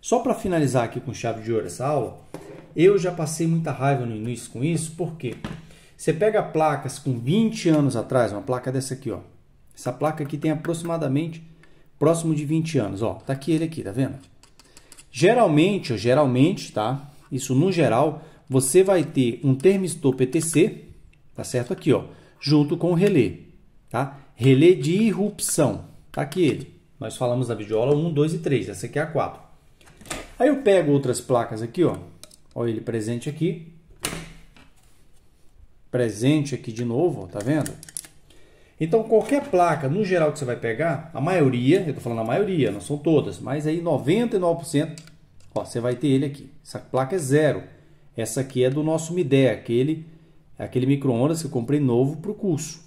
Só para finalizar aqui com chave de ouro essa aula, eu já passei muita raiva no início com isso, porque você pega placas com 20 anos atrás, uma placa dessa aqui, ó. Essa placa aqui tem aproximadamente próximo de 20 anos, ó. Tá aqui ele aqui, tá vendo? Geralmente, tá? Isso no geral, você vai ter um termistor PTC, tá certo? Aqui, ó, junto com o relé, tá? Relé de irrupção, tá aqui ele. Nós falamos da videoaula 1, 2 e 3, essa aqui é a 4. Aí eu pego outras placas aqui, ó. Olha ele presente aqui. Presente aqui de novo, ó, tá vendo? Então, qualquer placa, no geral, que você vai pegar, a maioria, eu tô falando a maioria, não são todas, mas aí 99%, ó, você vai ter ele aqui. Essa placa é 0. Essa aqui é do nosso Midea, aquele micro-ondas que eu comprei novo para o curso,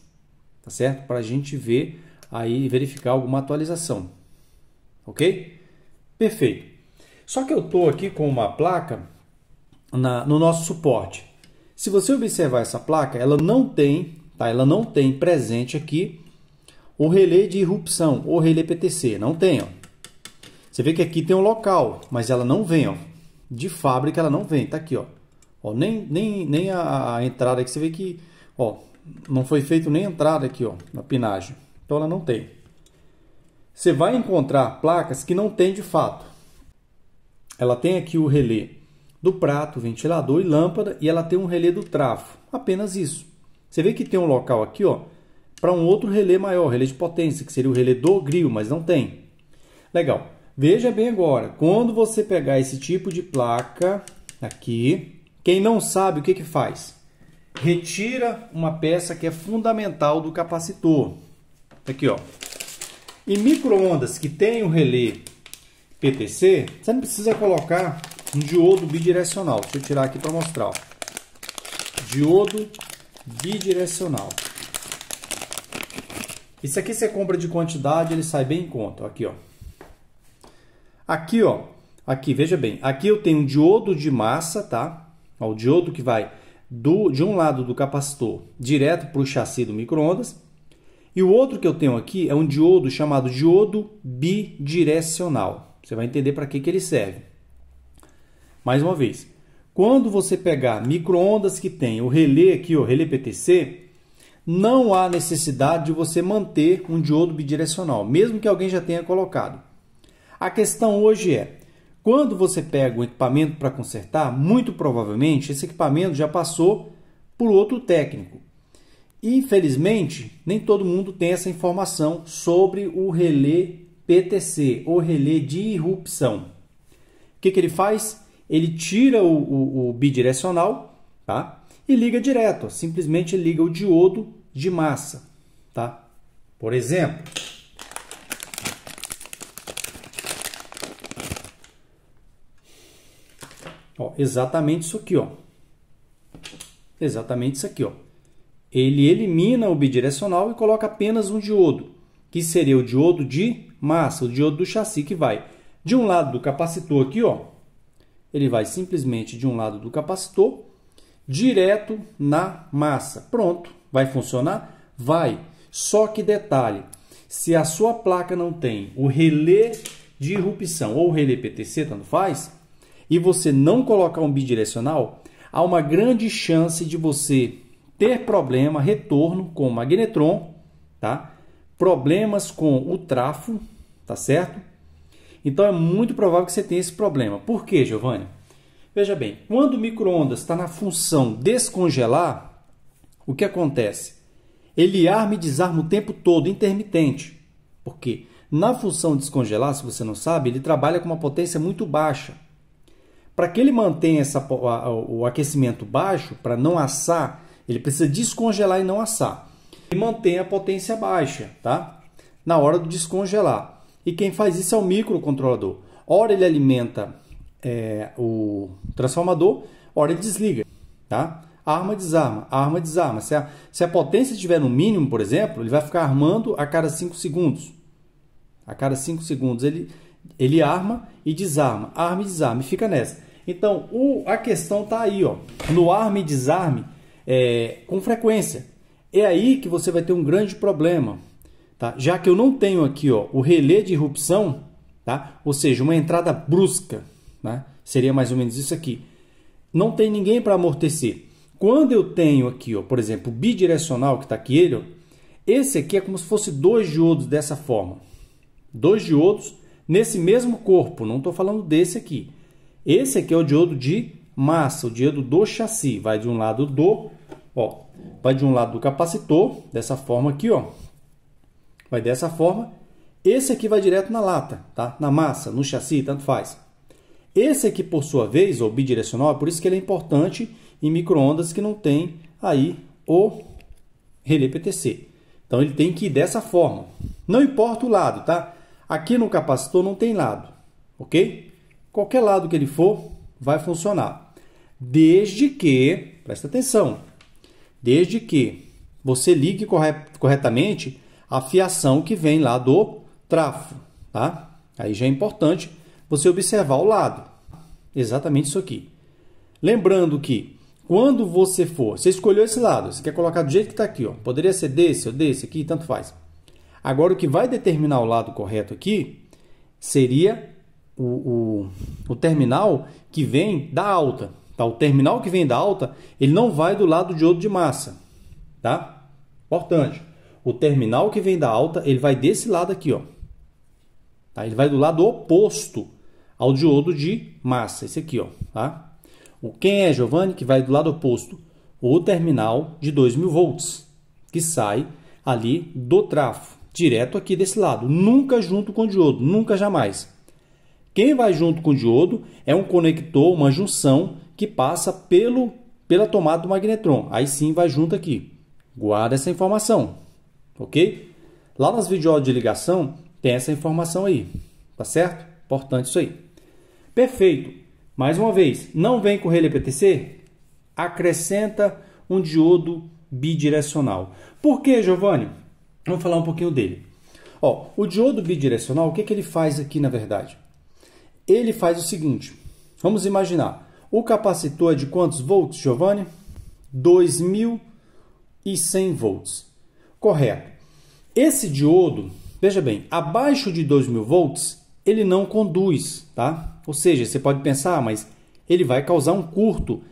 tá certo? Para a gente ver aí, verificar alguma atualização, ok? Perfeito. Só que eu tô aqui com uma placa no nosso suporte. Se você observar essa placa, ela não tem, tá? Ela não tem presente aqui o relé de irrupção, ou relé PTC, não tem, ó. Você vê que aqui tem um local, mas ela não vem, ó. De fábrica ela não vem, tá aqui, ó. Ó, nem a entrada aqui, você vê que, ó, não foi feito nem a entrada aqui, ó, na pinagem. Então ela não tem. Você vai encontrar placas que não tem de fato. Ela tem aqui o relé do prato, ventilador e lâmpada, e ela tem um relé do trafo. Apenas isso. Você vê que tem um local aqui, ó, para um outro relé maior, relé de potência, que seria o relé do grill, mas não tem. Legal. Veja bem agora, quando você pegar esse tipo de placa aqui, quem não sabe o que faz? Retira uma peça que é fundamental do capacitor. Aqui, ó. Em micro-ondas que tem o relé PTC, você não precisa colocar um diodo bidirecional. Deixa eu tirar aqui para mostrar, ó. Diodo bidirecional. Isso aqui você compra de quantidade, ele sai bem em conta. Aqui, ó. Aqui, ó. Aqui, veja bem. Aqui eu tenho um diodo de massa, tá? Ó, o diodo que vai de um lado do capacitor direto para o chassi do micro-ondas. E o outro que eu tenho aqui é um diodo chamado diodo bidirecional. Você vai entender para que ele serve. Mais uma vez, quando você pegar micro-ondas que tem o relé aqui, o relé PTC, não há necessidade de você manter um diodo bidirecional, mesmo que alguém já tenha colocado. A questão hoje é, quando você pega o equipamento para consertar, muito provavelmente esse equipamento já passou por outro técnico. Infelizmente, nem todo mundo tem essa informação sobre o relé PTC, ou relé de irrupção. O que ele faz? Ele tira o bidirecional, tá? E liga direto, ó. Simplesmente liga o diodo de massa, tá? Por exemplo, ó, exatamente isso aqui, ó. Exatamente isso aqui, ó. Ele elimina o bidirecional e coloca apenas um diodo, que seria o diodo de massa, o diodo do chassi, que vai de um lado do capacitor aqui, ó. Ele vai simplesmente de um lado do capacitor direto na massa. Pronto. Vai funcionar? Vai. Só que detalhe, se a sua placa não tem o relé de irrupção ou o relé PTC, tanto faz, e você não colocar um bidirecional, há uma grande chance de você ter problema, retorno com o magnetron, tá? Problemas com o trafo, tá certo? Então é muito provável que você tenha esse problema. Por quê, Giovanni? Veja bem, quando o micro-ondas está na função descongelar, o que acontece? Ele arma e desarma o tempo todo, intermitente. Por quê? Na função descongelar, se você não sabe, ele trabalha com uma potência muito baixa. Para que ele mantenha o aquecimento baixo, para não assar, ele precisa descongelar e não assar. Ele mantém a potência baixa, tá? Na hora de descongelar. E quem faz isso é o microcontrolador. Ora ele alimenta o transformador, ora ele desliga, tá? Arma, desarma, arma, desarma. Se a potência estiver no mínimo, por exemplo, ele vai ficar armando a cada 5 segundos. A cada 5 segundos ele arma e desarma, e fica nessa. Então, a questão está aí, ó, no arma e desarme com frequência. É aí que você vai ter um grande problema, tá? Já que eu não tenho aqui, ó, o relé de irrupção, tá? Ou seja, uma entrada brusca, né? Seria mais ou menos isso aqui. Não tem ninguém para amortecer. Quando eu tenho aqui, ó, por exemplo, bidirecional, que está aqui ele, ó, esse aqui é como se fosse 2 diodos dessa forma. 2 diodos nesse mesmo corpo, não estou falando desse aqui. Esse aqui é o diodo de massa, o diodo do chassi. Vai de um lado vai de um lado do capacitor, dessa forma aqui, ó. Vai dessa forma. Esse aqui vai direto na lata, tá? Na massa, no chassi, tanto faz. Esse aqui, por sua vez, o bidirecional, é por isso que ele é importante em micro-ondas que não tem aí o relé PTC. Então, ele tem que ir dessa forma. Não importa o lado, tá? Aqui no capacitor não tem lado, ok? Qualquer lado que ele for, vai funcionar. Desde que, presta atenção, desde que você ligue corretamente a fiação que vem lá do trafo, tá? Aí já é importante você observar o lado. Exatamente isso aqui. Lembrando que quando você escolheu esse lado, você quer colocar do jeito que está aqui, ó. Poderia ser desse ou desse aqui, tanto faz. Agora, o que vai determinar o lado correto aqui seria o terminal que vem da alta. Tá? O terminal que vem da alta, ele não vai do lado do diodo de massa. Tá? Importante. O terminal que vem da alta, ele vai desse lado aqui, ó. Tá? Ele vai do lado oposto ao diodo de massa. Esse aqui, ó. Tá? Quem é, Giovanni? Que vai do lado oposto. O terminal de 2000 volts, que sai ali do trafo. Direto aqui desse lado. Nunca junto com o diodo. Nunca, jamais. Quem vai junto com o diodo é um conector, uma junção que passa pela tomada do magnetron. Aí sim vai junto aqui. Guarda essa informação. Ok? Lá nas videoaulas de ligação tem essa informação aí. Tá certo? Importante isso aí. Perfeito. Mais uma vez, não vem com relé PTC? Acrescenta um diodo bidirecional. Por que, Giovanni? Vamos falar um pouquinho dele. Ó, o diodo bidirecional, o que ele faz aqui na verdade? Ele faz o seguinte. Vamos imaginar. O capacitor é de quantos volts, Giovanni? 2100 volts. Correto. Esse diodo, veja bem, abaixo de 2000 volts, ele não conduz, tá? Ou seja, você pode pensar, mas ele vai causar um curto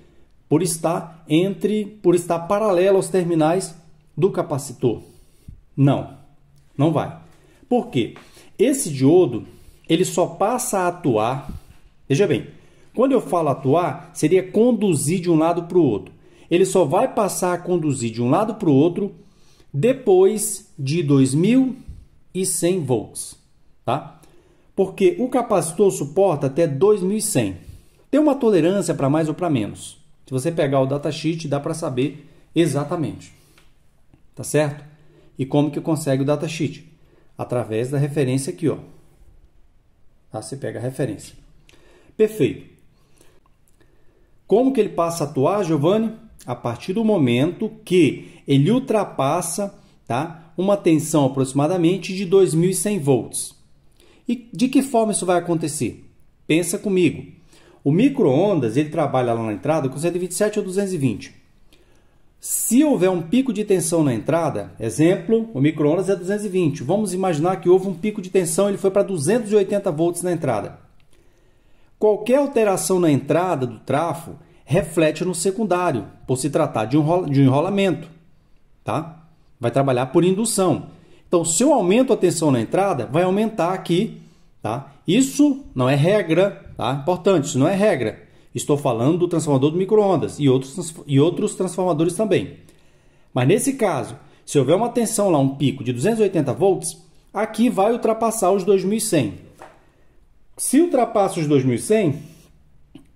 por estar paralelo aos terminais do capacitor. Não, não vai. Por quê? Esse diodo, ele só passa a atuar, veja bem, quando eu falo atuar, seria conduzir de um lado para o outro. Ele só vai passar a conduzir de um lado para o outro depois de 2100 volts, tá? Porque o capacitor suporta até 2100. Tem uma tolerância para mais ou para menos. Se você pegar o datasheet, dá para saber exatamente. Tá certo? E como que consegue o datasheet? Através da referência aqui, ó. Tá? Você pega a referência. Perfeito. Como que ele passa a atuar, Giovanni? A partir do momento que ele ultrapassa, tá, uma tensão aproximadamente de 2100 volts. E de que forma isso vai acontecer? Pensa comigo. O micro-ondas, ele trabalha lá na entrada com 127 ou 220. Se houver um pico de tensão na entrada, exemplo, o micro-ondas é 220. Vamos imaginar que houve um pico de tensão, ele foi para 280 volts na entrada. Qualquer alteração na entrada do trafo reflete no secundário, por se tratar de um enrolamento. Tá? Vai trabalhar por indução. Então, se eu aumento a tensão na entrada, vai aumentar aqui. Tá? Isso não é regra. Tá? Importante, isso não é regra. Estou falando do transformador do micro-ondas e outros transformadores também. Mas nesse caso, se houver uma tensão lá, um pico de 280 volts, aqui vai ultrapassar os 2100. Se ultrapassa os 2100,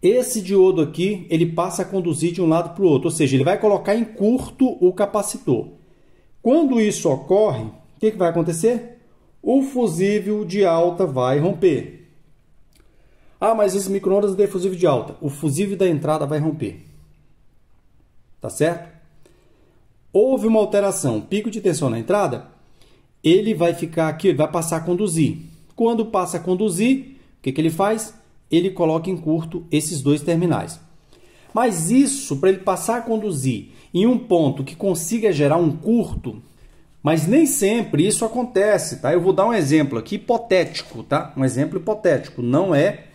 esse diodo aqui ele passa a conduzir de um lado para o outro, ou seja, ele vai colocar em curto o capacitor. Quando isso ocorre, o que vai acontecer? O fusível de alta vai romper. Ah, mas esse micro-ondas não tem fusível de alta. O fusível da entrada vai romper. Tá certo? Houve uma alteração, pico de tensão na entrada, ele vai ficar aqui, ele vai passar a conduzir. Quando passa a conduzir, o que ele faz? Ele coloca em curto esses dois terminais. Mas isso, para ele passar a conduzir em um ponto que consiga gerar um curto, Mas nem sempre isso acontece, tá? Eu vou dar um exemplo aqui hipotético, tá? Um exemplo hipotético, não é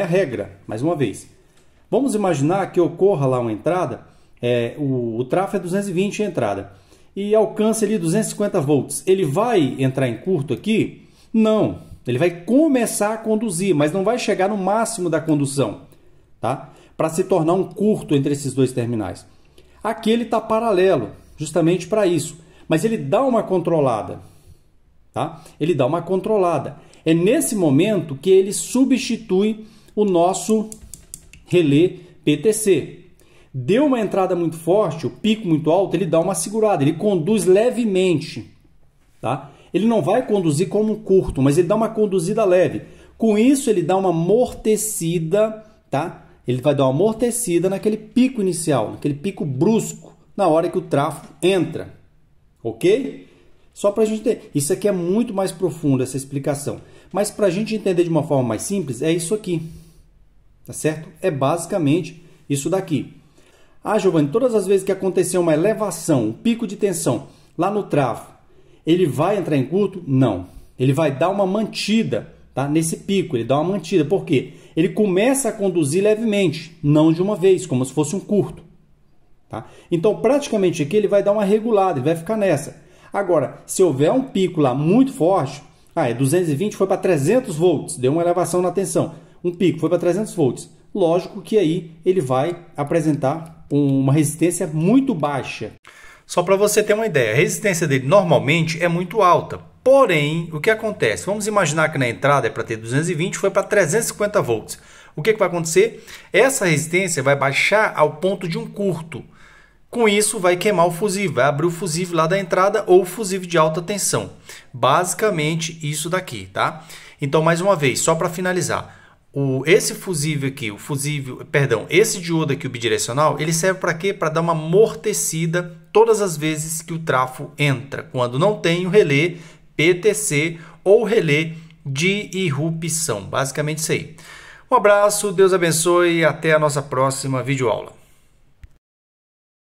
a regra, mais uma vez. Vamos imaginar que ocorra lá uma entrada, o tráfego é 220 a entrada, e alcance ali 250 volts. Ele vai entrar em curto aqui? Não, ele vai começar a conduzir, mas não vai chegar no máximo da condução, tá? Para se tornar um curto entre esses dois terminais. Aqui ele está paralelo, justamente para isso. Mas ele dá uma controlada, tá? Ele dá uma controlada. É nesse momento que ele substitui o nosso relé PTC. Deu uma entrada muito forte, o pico muito alto, ele dá uma segurada, ele conduz levemente, tá? Ele não vai conduzir como um curto, mas ele dá uma conduzida leve. Com isso, ele dá uma amortecida, tá? Ele vai dar uma amortecida naquele pico inicial, naquele pico brusco, na hora que o tráfego entra. Ok? Só para a gente ter. Isso aqui é muito mais profundo, essa explicação. Mas para a gente entender de uma forma mais simples, é isso aqui. Tá certo? É basicamente isso daqui. Ah, Giovanni, todas as vezes que acontecer uma elevação, um pico de tensão lá no tráfego, ele vai entrar em curto? Não. Ele vai dar uma mantida, tá? Nesse pico, ele dá uma mantida. Por quê? Ele começa a conduzir levemente, não de uma vez, como se fosse um curto. Tá? Então, praticamente aqui ele vai dar uma regulada, ele vai ficar nessa. Agora, se houver um pico lá muito forte, 220 foi para 300 volts, deu uma elevação na tensão. Um pico foi para 300 volts. Lógico que aí ele vai apresentar uma resistência muito baixa. Só para você ter uma ideia, a resistência dele normalmente é muito alta. Porém, o que acontece? Vamos imaginar que na entrada é para ter 220, foi para 350 volts. O que vai acontecer? Essa resistência vai baixar ao ponto de um curto. Com isso, vai queimar o fusível, vai abrir o fusível lá da entrada ou o fusível de alta tensão. Basicamente, isso daqui, tá? Então, mais uma vez, só para finalizar. Esse fusível aqui, esse diodo aqui, o bidirecional, ele serve para quê? Para dar uma amortecida todas as vezes que o trafo entra, quando não tem o relé PTC ou relé de irrupção. Basicamente isso aí. Um abraço, Deus abençoe e até a nossa próxima videoaula.